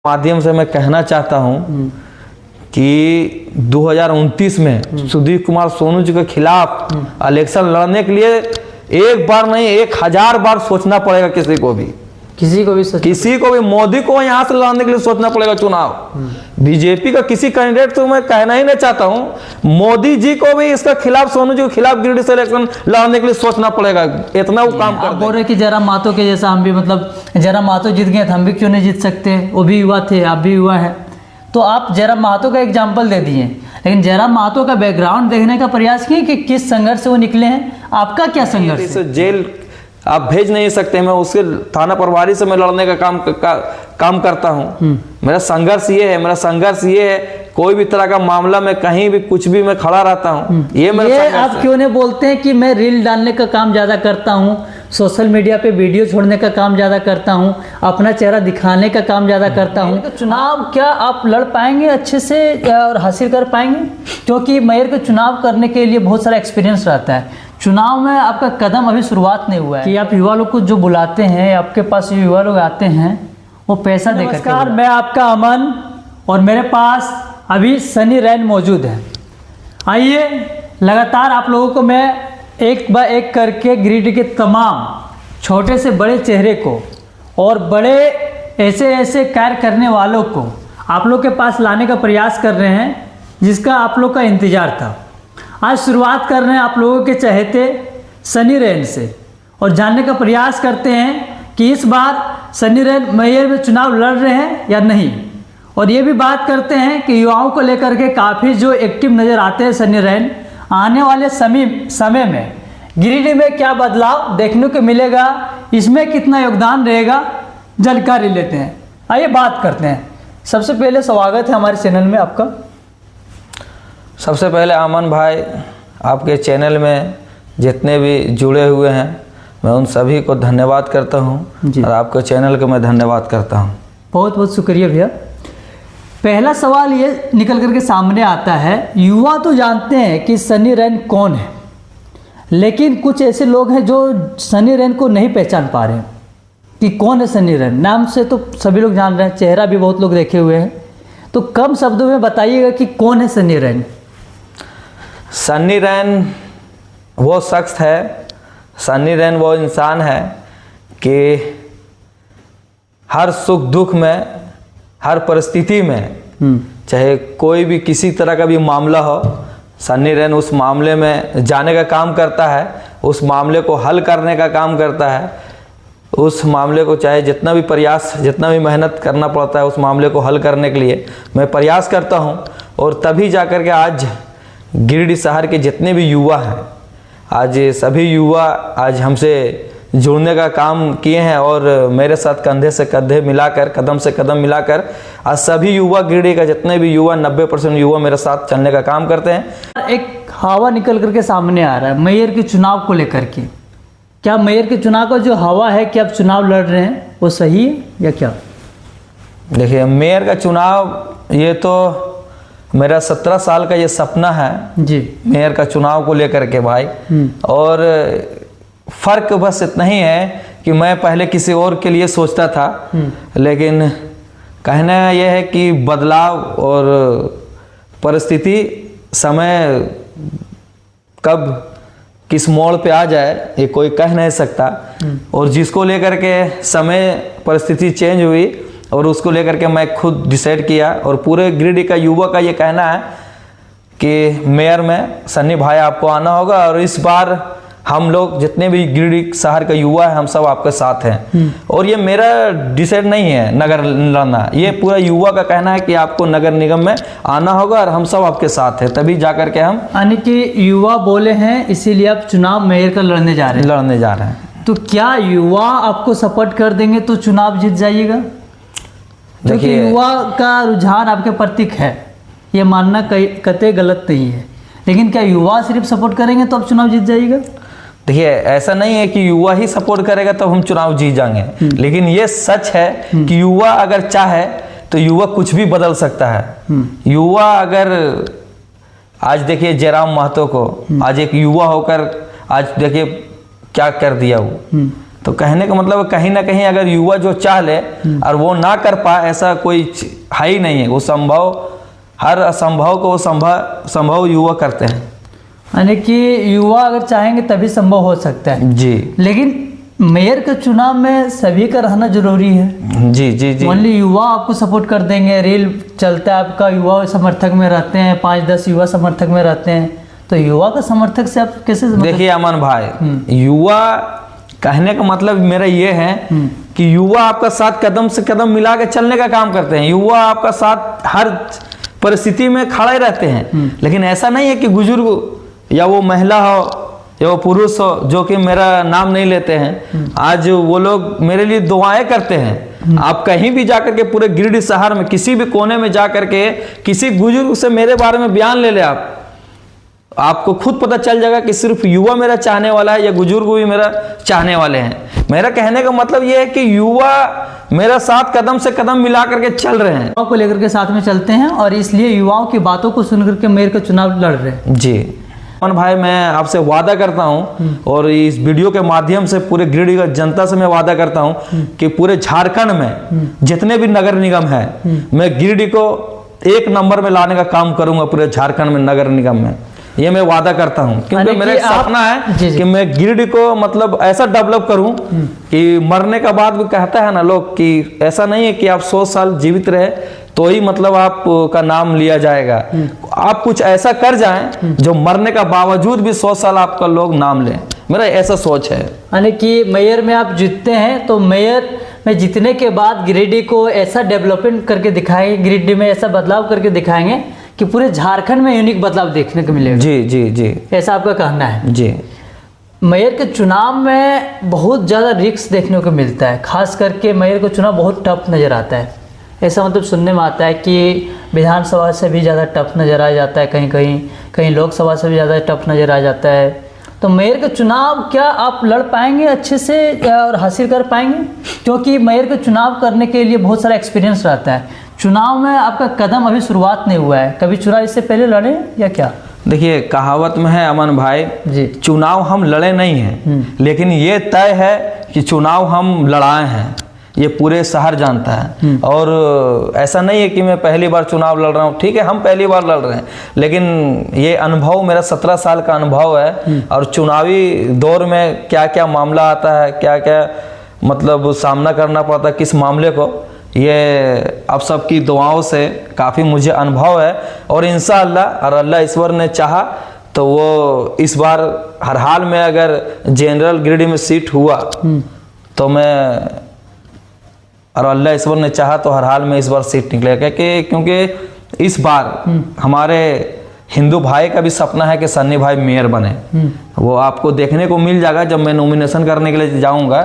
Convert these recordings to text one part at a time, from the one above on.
माध्यम से मैं कहना चाहता हूं कि 2029 में सुदीप कुमार सोनू जी के खिलाफ इलेक्शन लड़ने के लिए एक बार नहीं 1000 बार सोचना पड़ेगा। किसी को भी मोदी को यहां से लड़ने के लिए सोचना पड़ेगा चुनाव। बीजेपी का किसी कैंडिडेट तो मैं कहना ही नहीं चाहता हूं, मोदी जी को भी इसका खिलाफ, सोनू जी के खिलाफ गिरिडीह से इलेक्शन लड़ने के लिए सोचना पड़ेगा। इतना वो काम कर बोल रहे कि जयराम महतो के जैसा हम भी, मतलब जयराम महतो जीत गए तो हम भी क्यों नहीं जीत सकते? वो भी युवा थे, आप भी युवा है। तो आप जयराम महतो का एग्जाम्पल दे दिए, लेकिन जयराम महतो का बैकग्राउंड देखने का प्रयास किए कि किस संघर्ष से वो निकले हैं। आपका क्या संघर्ष है? जेल आप भेज नहीं सकते। मैं उसके थाना प्रभारी से मैं लड़ने का काम करता हूं। मेरा संघर्ष ये है, कोई भी तरह का मामला में कहीं भी कुछ भी मैं खड़ा रहता हूं। ये आप क्यों नहीं बोलते हैं कि मैं रील डालने का काम ज्यादा करता हूं, सोशल मीडिया पे वीडियो छोड़ने का काम ज्यादा करता हूं, अपना चेहरा दिखाने का काम ज्यादा करता हूं? चुनाव क्या आप लड़ पाएंगे अच्छे से और हासिल कर पाएंगे? क्योंकि मेयर का चुनाव करने के लिए बहुत सारा एक्सपीरियंस रहता है। चुनाव में आपका कदम अभी शुरुआत नहीं हुआ है कि आप युवा लोग को जो बुलाते हैं, आपके पास जो युवा लोग आते हैं वो पैसा देकर। नमस्कार, मैं आपका अमन और मेरे पास अभी सनी रैन मौजूद है। आइए लगातार आप लोगों को मैं एक बार एक करके गिरिडीह के तमाम छोटे से बड़े चेहरे को और बड़े ऐसे कार्य करने वालों को आप लोग के पास लाने का प्रयास कर रहे हैं, जिसका आप लोग का इंतजार था। आज शुरुआत कर रहे हैं आप लोगों के चहेते सनी रैन से और जानने का प्रयास करते हैं कि इस बार सनी रैन मेयर में चुनाव लड़ रहे हैं या नहीं। और ये भी बात करते हैं कि युवाओं को लेकर के काफ़ी जो एक्टिव नज़र आते हैं सनी रैन, आने वाले समय में गिरिडीह में क्या बदलाव देखने को मिलेगा, इसमें कितना योगदान रहेगा, जानकारी लेते हैं। आइए बात करते हैं। सबसे पहले स्वागत है हमारे चैनल में आपका। सबसे पहले अमन भाई, आपके चैनल में जितने भी जुड़े हुए हैं मैं उन सभी को धन्यवाद करता हूं और आपके चैनल को मैं धन्यवाद करता हूं। बहुत बहुत शुक्रिया भैया। पहला सवाल ये निकल करके सामने आता है, युवा तो जानते हैं कि सनी रैन कौन है, लेकिन कुछ ऐसे लोग हैं जो सनी रैन को नहीं पहचान पा रहे हैं कि कौन है सनी रैन। नाम से तो सभी लोग जान रहे हैं, चेहरा भी बहुत लोग देखे हुए हैं, तो कम शब्दों में बताइएगा कि कौन है सनी रैन। सनी रैन वो शख्स है, सनी रैन वो इंसान है कि हर सुख दुख में, हर परिस्थिति में, चाहे कोई भी किसी तरह का भी मामला हो, सनी रैन उस मामले में जाने का काम करता है, उस मामले को हल करने का काम करता है। उस मामले को चाहे जितना भी प्रयास, जितना भी मेहनत करना पड़ता है उस मामले को हल करने के लिए मैं प्रयास करता हूं। और तभी जाकर के आज गिरिडीह शहर के जितने भी युवा हैं, आज सभी युवा आज हमसे जुड़ने का काम किए हैं और मेरे साथ कंधे से कंधे मिलाकर, कदम से कदम मिलाकर आज सभी युवा, गिरिडीह का जितने भी युवा, 90% युवा मेरे साथ चलने का काम करते हैं। एक हवा निकल करके सामने आ रहा है मेयर के चुनाव को लेकर के। क्या मेयर के चुनाव का जो हवा है कि आप चुनाव लड़ रहे हैं वो सही है या क्या? देखिए, मेयर का चुनाव ये तो मेरा 17 साल का ये सपना है जी, मेयर का चुनाव को लेकर के भाई। और फर्क बस इतना ही है कि मैं पहले किसी और के लिए सोचता था, लेकिन कहना यह है कि बदलाव और परिस्थिति, समय कब किस मोड़ पे आ जाए ये कोई कह नहीं सकता। और जिसको लेकर के समय परिस्थिति चेंज हुई और उसको लेकर के मैं खुद डिसाइड किया और पूरे गिरिडीह का युवा का ये कहना है कि मेयर में सनी भाई आपको आना होगा और इस बार हम लोग जितने भी गिरिडीह शहर का युवा है हम सब आपके साथ हैं। और ये मेरा डिसाइड नहीं है नगर लड़ना, ये पूरा युवा का कहना है कि आपको नगर निगम में आना होगा और हम सब आपके साथ हैं, तभी जाकर के हम, यानी कि युवा बोले हैं इसीलिए आप चुनाव मेयर का लड़ने जा रहे हैं। तो क्या युवा आपको सपोर्ट कर देंगे तो चुनाव जीत जाइएगा? क्योंकि युवा का रुझान आपके प्रतीक है, ये मानना कतई गलत नहीं है, लेकिन क्या युवा सिर्फ सपोर्ट करेंगे तो आप चुनाव जीत जाइएगा? देखिए, ऐसा नहीं है कि युवा ही सपोर्ट करेगा तो हम चुनाव जीत जाएंगे, लेकिन ये सच है कि युवा अगर चाहे तो युवा कुछ भी बदल सकता है। युवा अगर आज देखिए जयराम महतो को, आज एक युवा होकर आज देखिए क्या कर दिया वो। तो कहने का मतलब कहीं ना कहीं अगर युवा जो चाह ले और वो ना कर पाए, ऐसा कोई है ही नहीं है। वो संभव, हर असंभव को वो संभव युवा करते हैं। यानी कि युवा अगर चाहेंगे तभी संभव हो सकता है जी। लेकिन मेयर के चुनाव में सभी का रहना जरूरी है। जी जी जी। ओनली युवा आपको सपोर्ट कर देंगे, रील चलता है आपका, युवा समर्थक में रहते हैं, 5-10 युवा समर्थक में रहते हैं, तो युवा का समर्थक से आप कैसे देखिए अमन भाई, युवा कहने का मतलब मेरा ये है कि युवा आपका साथ कदम से कदम मिला के चलने का काम करते हैं। युवा आपका साथ हर परिस्थिति में खड़े रहते हैं। लेकिन ऐसा नहीं है कि बुजुर्ग या वो महिला हो या वो पुरुष हो जो कि मेरा नाम नहीं लेते हैं, आज वो लोग मेरे लिए दुआएं करते हैं। आप कहीं भी जाकर के पूरे गिरिडीह शहर में किसी भी कोने में जाकर के किसी बुजुर्ग से मेरे बारे में बयान ले ले, आपको खुद पता चल जाएगा कि सिर्फ युवा मेरा चाहने वाला है या बुजुर्ग भी मेरा चाहने वाले हैं। मेरा कहने का मतलब ये है कि युवा मेरा साथ कदम से कदम मिला करके चल रहे हैं, युवाओं को लेकर के साथ में चलते हैं और इसलिए युवाओं की बातों को सुनकर के मेयर का चुनाव लड़ रहे हैं। जी अमन भाई, मैं आपसे वादा करता हूं और इस वीडियो के माध्यम से पूरे गिरिडीह जनता से मैं वादा करता हूं कि पूरे झारखंड में जितने भी नगर निगम है, मैं गिरिडीह को 1 नंबर में लाने का काम करूंगा पूरे झारखंड में नगर निगम में। ये मैं वादा करता हूं क्योंकि मेरा एक सपना है कि मैं गिरिडीह को मतलब ऐसा डेवलप करूं कि मरने का बाद भी कहता है ना लोग कि ऐसा नहीं है कि आप 100 साल जीवित रहे तो ही मतलब आपका नाम लिया जाएगा। आप कुछ ऐसा कर जाएं जो मरने का बावजूद भी 100 साल आपका लोग नाम लें। मेरा ऐसा सोच है। यानी कि मेयर में आप जीतते हैं तो मेयर में जीतने के बाद गिरिडीह को ऐसा डेवलपमेंट करके दिखाएंगे, गिरिडीह में ऐसा बदलाव करके दिखाएंगे कि पूरे झारखंड में यूनिक बदलाव देखने को मिलेगा। जी जी जी, ऐसा आपका कहना है। जी। मेयर के चुनाव में बहुत ज़्यादा रिस्क देखने को मिलता है, खास करके मेयर का चुनाव बहुत टफ नज़र आता है। ऐसा मतलब सुनने में आता है कि विधानसभा से भी ज़्यादा टफ नज़र आ जाता है, कहीं लोकसभा से भी ज़्यादा टफ नज़र आ जाता है। तो मेयर का चुनाव क्या आप लड़ पाएंगे अच्छे से और हासिल कर पाएंगे? क्योंकि मेयर का चुनाव करने के लिए बहुत सारा एक्सपीरियंस रहता है। चुनाव में आपका कदम अभी शुरुआत नहीं हुआ है, कभी चुनाव इससे पहले लड़े या क्या? देखिए कहावत में है अमन भाई जी, चुनाव हम लड़े नहीं हैं, लेकिन ये तय है कि चुनाव हम लड़ाए हैं, ये पूरे शहर जानता है। और ऐसा नहीं है कि मैं पहली बार चुनाव लड़ रहा हूँ, ठीक है हम पहली बार लड़ रहे हैं, लेकिन ये अनुभव मेरा 17 साल का अनुभव है। और चुनावी दौर में क्या क्या मामला आता है, क्या क्या मतलब सामना करना पड़ता है किस मामले को, ये आप सबकी दुआओं से काफ़ी मुझे अनुभव है। और इंशाअल्लाह और अल्लाह ईश्वर ने चाहा तो वो इस बार हर हाल में अगर जनरल गिरिडीह में सीट हुआ तो मैं, और अल्लाह ईश्वर ने चाहा तो हर हाल में इस बार सीट निकलेगा, क्योंकि इस बार हमारे हिंदू भाई का भी सपना है कि सन्नी भाई मेयर बने। वो आपको देखने को मिल जाएगा जब मैं नॉमिनेशन करने के लिए जाऊंगा।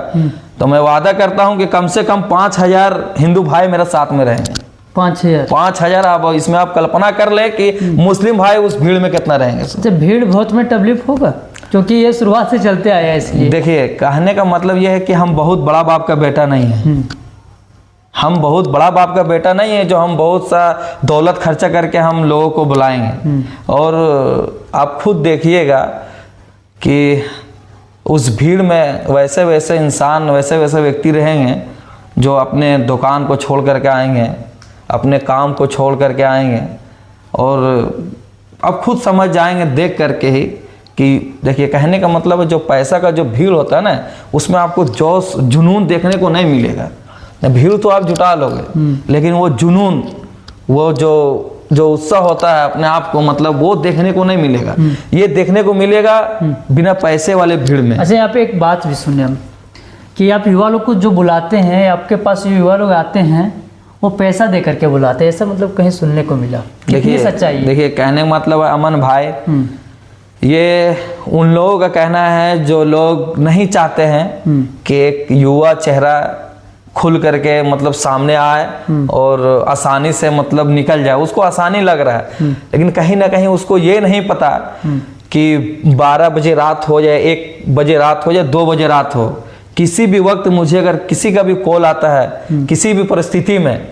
तो मैं वादा करता हूं कि कम से कम 5000 हिंदू भाई मेरे साथ में रहेंगे। 5000 आप इसमें आप कल्पना कर ले कि मुस्लिम भाई उस भीड़ में कितना रहेंगे। तो भीड़ बहुत में तकलीफ होगा क्योंकि ये शुरुआत से चलते आया है, इसलिए। देखिए कहने का मतलब ये है कि हम बहुत बड़ा बाप का बेटा नहीं है, हम बहुत बड़ा बाप का बेटा नहीं है जो हम बहुत सा दौलत खर्चा करके हम लोगों को बुलाएंगे। और आप खुद देखिएगा कि उस भीड़ में वैसे वैसे इंसान, वैसे वैसे व्यक्ति रहेंगे जो अपने दुकान को छोड़ करके आएंगे, अपने काम को छोड़ करके आएंगे। और आप खुद समझ जाएंगे देख करके ही कि देखिए कहने का मतलब है जो पैसा का जो भीड़ होता है ना, उसमें आपको जोश जुनून देखने को नहीं मिलेगा। भीड़ तो आप जुटा लोगे, लेकिन वो जुनून, वो जो उत्साह होता है अपने आप को, मतलब वो देखने को नहीं मिलेगा। ये देखने को मिलेगा बिना पैसे वाले भीड़ में। अच्छा, यहाँ पे एक बात भी सुने हम कि आप युवा लोग को जो बुलाते हैं, आपके पास जो युवा लोग आते हैं वो पैसा दे करके बुलाते हैं, ऐसा मतलब कहीं सुनने को मिला? कितनी सच्चाई है? देखिए कहने का मतलब है अमन भाई, ये उन लोगों का कहना है जो लोग नहीं चाहते हैं कि एक युवा चेहरा खुल करके मतलब सामने आए और आसानी से मतलब निकल जाए, उसको आसानी लग रहा है। लेकिन कहीं ना कहीं उसको ये नहीं पता कि 12 बजे रात हो जाए, 1 बजे रात हो जाए, 2 बजे रात हो, किसी भी वक्त मुझे अगर किसी का भी कॉल आता है किसी भी परिस्थिति में,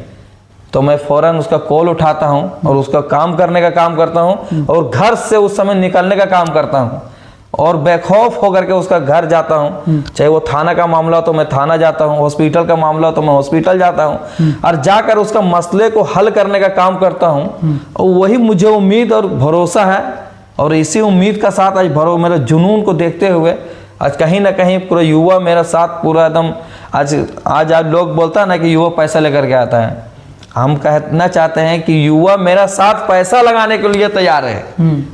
तो मैं फौरन उसका कॉल उठाता हूं और उसका काम करने का काम करता हूं और घर से उस समय निकलने का काम करता हूं। और बेखौफ होकर के उसका घर जाता हूँ। चाहे वो थाना का मामला हो तो मैं थाना जाता हूँ, हॉस्पिटल का मामला हो तो मैं हॉस्पिटल जाता हूँ और जाकर उसका मसले को हल करने का काम करता हूँ। और वही मुझे उम्मीद और भरोसा है, और इसी उम्मीद का साथ आज मेरे जुनून को देखते हुए आज कहीं ना कहीं पूरा युवा मेरा साथ पूरा एकदम आज लोग बोलता है ना कि युवा पैसा लेकर के आता है। हम कहना चाहते हैं कि युवा मेरा साथ पैसा लगाने के लिए तैयार है।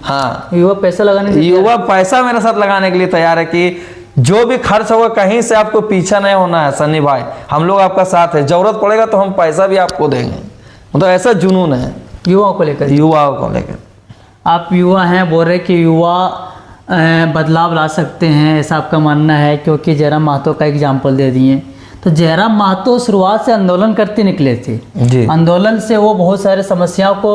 हाँ, युवा पैसा मेरे साथ लगाने के लिए तैयार है कि जो भी खर्च होगा कहीं से आपको पीछा नहीं होना है सन्नी भाई, हम लोग आपका साथ है, जरूरत पड़ेगा तो हम पैसा भी आपको देंगे। मतलब ऐसा जुनून है युवाओं को लेकर। आप युवा हैं, बोल रहे कि युवा बदलाव ला सकते हैं, ऐसा आपका मानना है, क्योंकि जयराम महतो का एग्जाम्पल दे दिए। तो जयराम महतो शुरुआत से आंदोलन करते निकले थे जी। आंदोलन से वो बहुत सारे समस्याओं को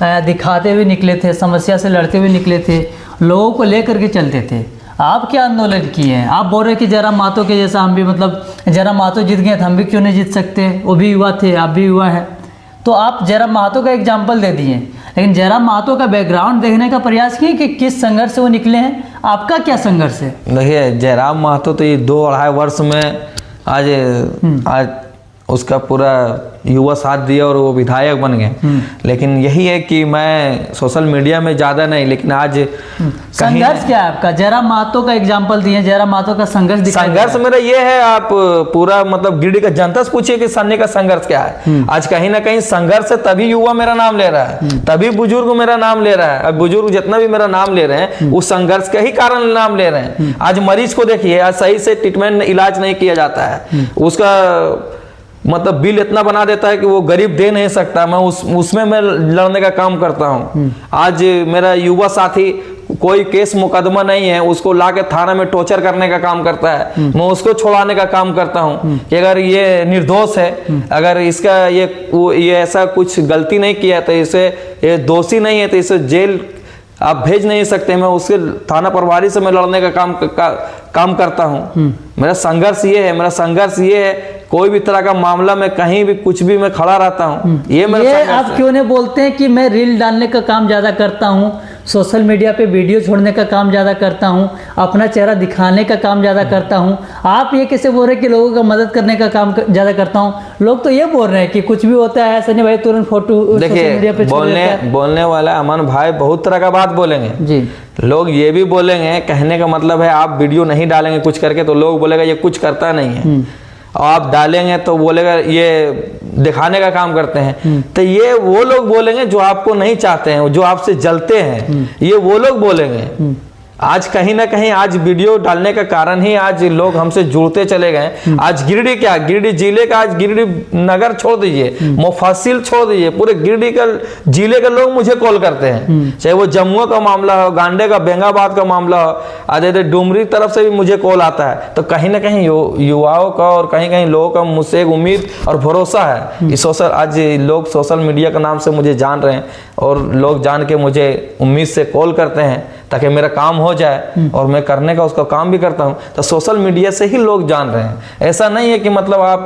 दिखाते हुए निकले थे, समस्या से लड़ते हुए निकले थे, लोगों को लेकर के चलते थे। आप क्या आंदोलन किए हैं? आप बोल रहे कि जयराम महतो के जैसा हम भी, मतलब जयराम महतो जीत गए तो हम भी क्यों नहीं जीत सकते? वो भी युवा थे, आप भी युवा हैं। तो आप जयराम महतो का एग्जाम्पल दे दिए, लेकिन जयराम महतो का बैकग्राउंड देखने का प्रयास किए कि किस संघर्ष से वो निकले हैं। आपका क्या संघर्ष है? देखिए, जयराम महतो तो ये 2-2.5 वर्ष में आज उसका पूरा युवा साथ दिया और वो विधायक बन गए। लेकिन यही है कि मैं सोशल मीडिया में ज़्यादा नहीं, लेकिन आज संघर्ष क्या है आपका? जयराम महतो का एग्जाम्पल दिए, जयराम महतो का संघर्ष मेरा ये है, आप पूरा मतलब गिरिडीह का जनता से पूछिए कि सन्नी का संघर्ष क्या है। आज कहीं ना कहीं संघर्ष है, तभी युवा मेरा नाम ले रहा है, तभी बुजुर्ग मेरा नाम ले रहा है। अब बुजुर्ग जितना भी मेरा नाम ले रहे हैं उस संघर्ष के ही कारण नाम ले रहे हैं। आज मरीज को देखिए, आज सही से ट्रीटमेंट इलाज नहीं किया जाता है, उसका मतलब बिल इतना बना देता है कि वो गरीब दे नहीं सकता। मैं उसमें मैं लड़ने का काम करता हूँ। आज मेरा युवा साथी कोई केस मुकदमा नहीं है, उसको लाके थाना में टॉर्चर करने का काम करता है, मैं उसको छुड़ाने का काम करता हूँ कि अगर ये निर्दोष है, अगर इसका ये ऐसा कुछ गलती नहीं किया तो इसे ये दोषी नहीं है तो इसे जेल आप भेज नहीं सकते। मैं उसके थाना प्रभारी से मैं लड़ने का काम करता हूँ। मेरा संघर्ष ये है, कोई भी तरह का मामला में कहीं भी कुछ भी मैं खड़ा रहता हूँ। ये आप क्यों नहीं बोलते हैं कि मैं रील डालने का काम ज़्यादा करता हूँ, सोशल मीडिया पे वीडियो छोड़ने का काम ज़्यादा करता हूँ, अपना चेहरा दिखाने का काम ज़्यादा करता हूँ? आप ये कैसे बोल रहे हैं कि लोगों का मदद करने का काम ज़्यादा करता हूँ? लोग तो ये बोल रहे हैं कि कुछ भी होता है सनी भाई तुरंत फोटो देखिए, बोलने वाला अमन भाई बहुत तरह का बात बोलेंगे जी। लोग ये भी बोलेंगे, कहने का मतलब है आप वीडियो नहीं डालेंगे कुछ करके तो लोग बोलेगा ये कुछ करता नहीं है, और आप डालेंगे तो बोलेगा ये दिखाने का काम करते हैं। तो ये वो लोग बोलेंगे जो आपको नहीं चाहते हैं, जो आपसे जलते हैं, ये वो लोग बोलेंगे। आज कहीं ना कहीं आज वीडियो डालने का कारण ही आज लोग हमसे जुड़ते चले गए। आज गिरिडीह जिले का, आज गिरिडीह नगर छोड़ दीजिए, मुफस्सिल छोड़ दीजिए, पूरे गिरिडीह का जिले के लोग मुझे कॉल करते हैं। चाहे वो जम्मू का मामला हो, गांडे का बेंगाबाद का मामला हो, आज डुमरी तरफ से भी मुझे कॉल आता है। तो कहीं ना कहीं युवाओं का और कहीं कहीं लोगों का मुझसे एक उम्मीद और भरोसा है। इस आज लोग सोशल मीडिया के नाम से मुझे जान रहे हैं और लोग जान के मुझे उम्मीद से कॉल करते हैं ताकि मेरा काम हो जाए, और मैं करने का उसका काम भी करता हूं। तो सोशल मीडिया से ही लोग जान रहे हैं। ऐसा नहीं है कि मतलब आप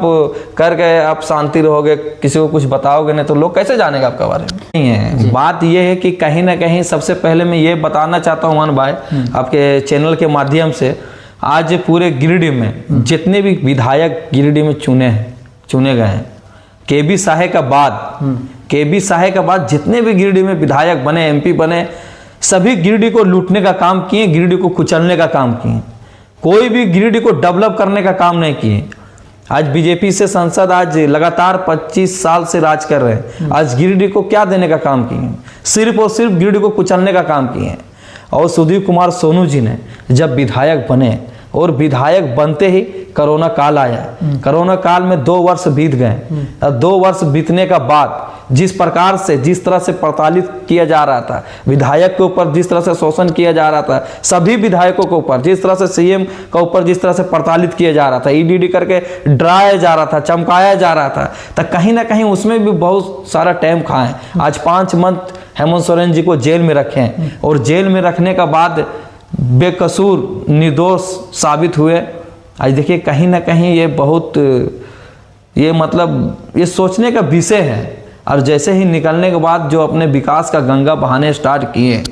कर गए आप शांति रहोगे, किसी को कुछ बताओगे नहीं तो लोग कैसे जानेगा आपके बारे में? नहीं है। बात यह है कि कहीं ना कहीं सबसे पहले मैं ये बताना चाहता हूँ अमन भाई आपके चैनल के माध्यम से, आज पूरे गिरिडीह में जितने भी विधायक गिरिडीह में चुने गए हैं, केबी साहे के बाद जितने भी गिरिडीह में विधायक बने, एमपी बने, सभी गिरिडीह को लूटने का काम किए, गिरिडीह को कुचलने का काम किए। कोई भी गिरिडीह को डेवलप करने का काम नहीं किए। आज बीजेपी से सांसद आज लगातार 25 साल से राज कर रहे हैं। आज गिरिडीह को क्या देने का काम किए? सिर्फ और सिर्फ गिरिडीह को कुचलने का काम किए। और सुदीप कुमार सोनू जी ने जब विधायक बने, और विधायक बनते ही कोरोना काल आया। कोरोना काल में 2 वर्ष बीत गए। 2 वर्ष बीतने का बाद जिस तरह से प्रताड़ित किया जा रहा था, विधायक के ऊपर जिस तरह से शोषण किया जा रहा था, सभी विधायकों के ऊपर जिस तरह से सीएम के ऊपर जिस तरह से प्रताड़ित किया जा रहा था, ईडीडी करके डराया जा रहा था, चमकाया जा रहा था, तो कहीं ना कहीं उसमें भी बहुत सारा टाइम खाए। आज 5 मंथ हेमंत सोरेन जी को जेल में रखे हैं, और जेल में रखने का बाद बेकसूर निर्दोष साबित हुए। आज देखिए कहीं ना कहीं ये मतलब ये सोचने का विषय है। और जैसे ही निकलने के बाद जो अपने विकास का गंगा बहाने स्टार्ट किए,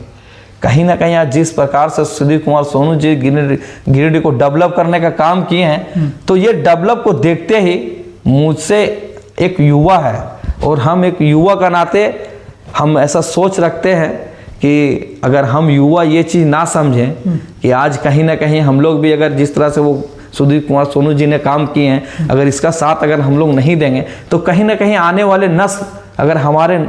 कहीं ना कहीं आज जिस प्रकार से सुधीर कुमार सोनू जी गिरिडीह को डेवलप करने का काम किए हैं, तो ये डेवलप को देखते ही मुझसे एक युवा है और हम एक युवा का नाते हम ऐसा सोच रखते हैं कि अगर हम युवा ये चीज़ ना समझें कि आज कहीं ना कहीं हम लोग भी अगर जिस तरह से वो सुधीर कुमार सोनू जी ने काम किए हैं, अगर इसका साथ अगर हम लोग नहीं देंगे तो कहीं ना कहीं आने वाले नस्ल, अगर हमारे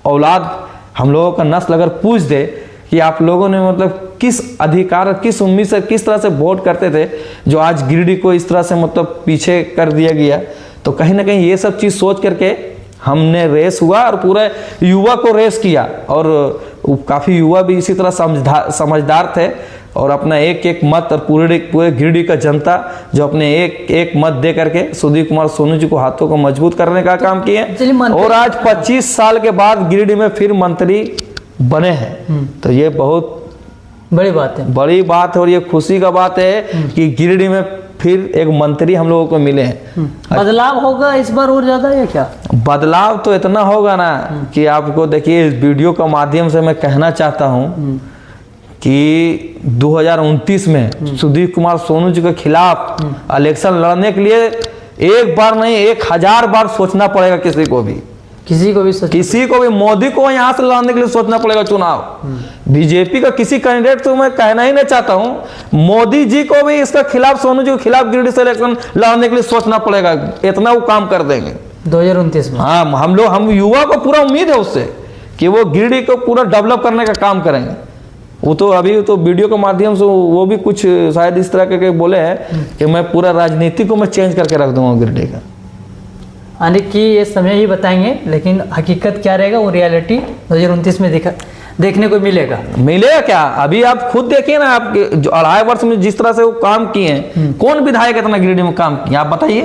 औलाद हम लोगों का नस्ल अगर पूछ दे कि आप लोगों ने मतलब किस अधिकार, किस उम्मीद से, किस तरह से वोट करते थे जो आज गिरिडीह को इस तरह से मतलब पीछे कर दिया गया, तो कहीं ना कहीं ये सब चीज़ सोच करके हमने रेस हुआ और पूरे युवा को रेस किया। और काफ़ी युवा भी इसी तरह समझदार थे और अपना एक एक मत और पूरे गिरिडीह का जनता जो अपने एक एक मत दे करके सुधीर कुमार सोनू जी को हाथों को मजबूत करने का काम किए और आज 25 साल के बाद गिरिडीह में फिर मंत्री बने हैं। तो ये बहुत बड़ी बात है, बड़ी बात है और ये खुशी का बात है कि गिरिडीह में फिर एक मंत्री हम लोगों को मिले हैं। बदलाव होगा इस बार और ज्यादा या क्या? बदलाव तो इतना होगा ना कि आपको देखिए इस वीडियो के माध्यम से मैं कहना चाहता हूं कि 2029 में सुधीर कुमार सोनू जी के खिलाफ इलेक्शन लड़ने के लिए एक बार नहीं 1000 बार सोचना पड़ेगा किसी को भी मोदी को यहाँ से लड़ने के लिए सोचना पड़ेगा चुनाव। बीजेपी का किसी कैंडिडेट तो मैं कहना ही नहीं चाहता हूँ, मोदी जी को भी इसका खिलाफ, सोनू जी के खिलाफ गिरिडीह से इलेक्शन लड़ने के लिए सोचना पड़ेगा। इतना वो काम कर देंगे 2029 में। हाँ, हम युवा को पूरा उम्मीद है उससे कि वो गिरिडीह को पूरा डेवलप करने का काम करेंगे। वो तो अभी तो वीडियो के माध्यम से वो भी कुछ शायद इस तरह के बोले हैं कि मैं पूरा राजनीति को मैं चेंज करके रख दूंगा गिरिडीह का। आने की ये समय ही बताएंगे, लेकिन हकीकत क्या रहेगा वो रियलिटी 2029 में देखने को मिलेगा क्या? अभी आप खुद देखिए ना, आप जो 2.5 वर्ष में जिस तरह से वो काम किए हैं, कौन विधायक इतना गिरिडीह में काम किए आप बताइए,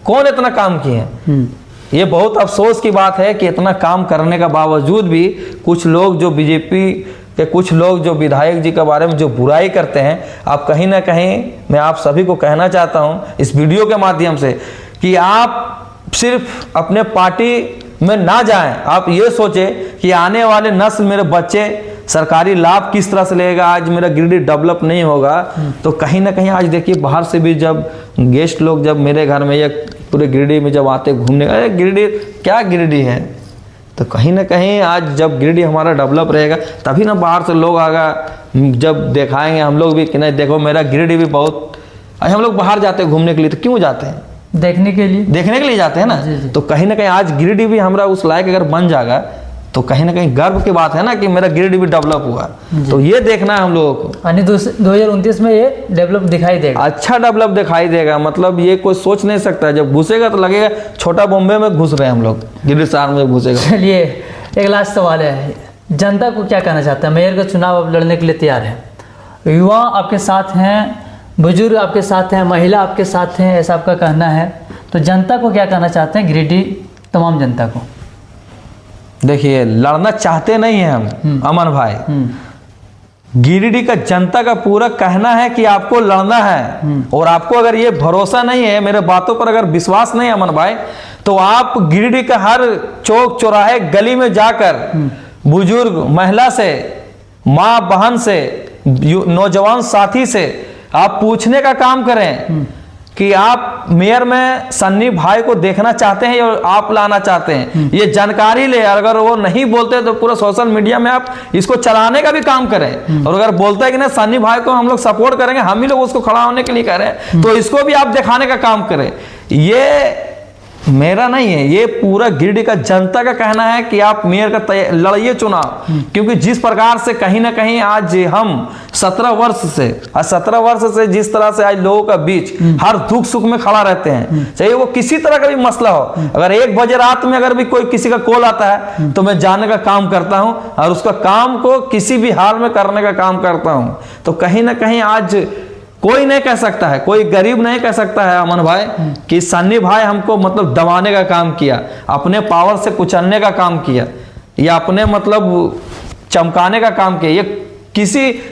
कौन इतना काम किए हैं? ये बहुत अफसोस की बात है कि इतना काम करने का बावजूद भी कुछ लोग जो बीजेपी के कुछ लोग जो विधायक जी के बारे में जो बुराई करते हैं, आप कहीं ना कहीं मैं आप सभी को कहना चाहता हूं इस वीडियो के माध्यम से कि आप सिर्फ अपने पार्टी में ना जाएं, आप ये सोचें कि आने वाले नस्ल, मेरे बच्चे सरकारी लाभ किस तरह से लेगा। आज मेरा गिरिडीह डेवलप नहीं होगा तो कहीं ना कहीं आज देखिए बाहर से भी जब गेस्ट लोग जब मेरे घर में या पूरे गिरिडीह में जब आते घूमने, अरे गिरिडीह क्या गिरिडीह है, तो कहीं ना कहीं आज जब गिरिडीह हमारा डेवलप रहेगा तभी ना बाहर से लोग आगा जब दिखाएंगे हम लोग भी कि नहीं देखो मेरा गिरिडीह भी बहुत। आज हम लोग बाहर जाते हैं घूमने के लिए तो क्यों जाते हैं? देखने के लिए जाते हैं ना। जी। तो कहीं ना कहीं आज गिरिडीह भी हमारा उस लायक अगर बन जाएगा तो कहीं ना कहीं गर्व की बात है ना कि मेरा गिरिडीह भी डेवलप हुआ। तो ये देखना है हम लोगों को। 2029 में ये डेवलप दिखाई देगा, अच्छा डेवलप दिखाई देगा। मतलब ये कोई सोच नहीं सकता, जब घुसेगा तो लगेगा छोटा बॉम्बे में घुस रहे हैं हम लोग, गिरिडीह शहर में घुसेगा। चलिए एक लास्ट सवाल है, जनता को क्या कहना चाहता है? मेयर का चुनाव अब लड़ने के लिए तैयार है, युवा आपके साथ हैं, बुजुर्ग आपके साथ हैं, महिला आपके साथ हैं, ऐसा आपका कहना है, तो जनता को क्या कहना चाहते हैं, गिरिडीह तमाम जनता को? देखिए लड़ना चाहते नहीं हैं हम अमन भाई, गिरिडीह का जनता का पूरा कहना है कि आपको लड़ना है। और आपको अगर ये भरोसा नहीं है, मेरे बातों पर अगर विश्वास नहीं है अमन भाई, तो आप गिरिडीह का हर चौक चौराहे गली में जाकर बुजुर्ग महिला से, माँ बहन से, नौजवान साथी से आप पूछने का काम करें कि आप मेयर में सन्नी भाई को देखना चाहते हैं या आप लाना चाहते हैं, ये जानकारी ले। अगर वो नहीं बोलते तो पूरा सोशल मीडिया में आप इसको चलाने का भी काम करें। और अगर बोलता है कि ना सन्नी भाई को हम लोग सपोर्ट करेंगे, हम ही लोग उसको खड़ा होने के लिए कह रहे हैं, तो इसको भी आप दिखाने का काम करें। ये मेरा नहीं है, ये पूरा गिरिडीह का जनता का कहना है कि आप मेयर का लड़िए चुनाव। क्योंकि जिस प्रकार से कहीं ना कहीं आज हम 17 वर्ष से जिस तरह से आज लोगों का बीच हर दुख सुख में खड़ा रहते हैं, चाहे वो किसी तरह का भी मसला हो। अगर 1 बजे रात में अगर भी कोई किसी का कॉल आता है तो मैं जाने का काम करता हूं और उसका काम को किसी भी हाल में करने का काम करता हूं। तो कहीं ना कहीं आज कोई नहीं कह सकता है, कोई गरीब नहीं कह सकता है अमन भाई कि सन्नी भाई हमको मतलब दबाने का काम किया, अपने पावर से कुचलने का काम किया या अपने मतलब चमकाने का काम किया। ये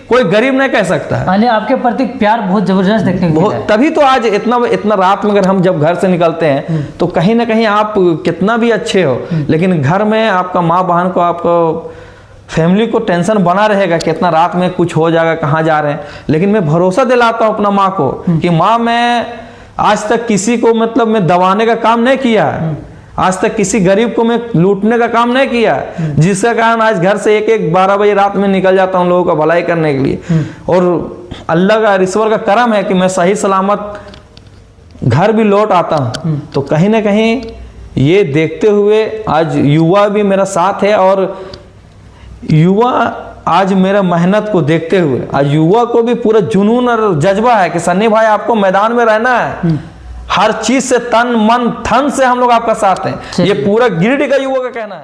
कोई गरीब नहीं कह सकता है। आपके प्रति प्यार बहुत जबरदस्त देखने को मिला है। तभी तो आज इतना रात में अगर हम जब घर से निकलते हैं तो कहीं ना कहीं आप कितना भी अच्छे हो, लेकिन घर में आपका माँ बहन को आपको फैमिली को टेंशन बना रहेगा कि इतना रात में कुछ हो जाएगा, कहाँ जा रहे हैं, लेकिन मैं भरोसा दिलाता हूँ अपना माँ को कि माँ मैं आज तक किसी को मतलब मैं दबाने का काम नहीं किया, आज तक किसी गरीब को मैं लूटने का काम नहीं किया, जिसका कारण आज घर से 1-1 12 बजे रात में निकल जाता हूँ लोगों का भलाई करने के लिए। और अल्लाह का ईश्वर का करम है कि मैं सही सलामत घर भी लौट आता हूँ। तो कहीं ना कहीं ये देखते हुए आज युवा भी मेरा साथ है, और युवा आज मेरा मेहनत को देखते हुए आज युवा को भी पूरा जुनून और जज्बा है कि सन्नी भाई आपको मैदान में रहना है, हर चीज से तन मन धन से हम लोग आपका साथ हैं। ये पूरा गिरिडीह का युवा का कहना है।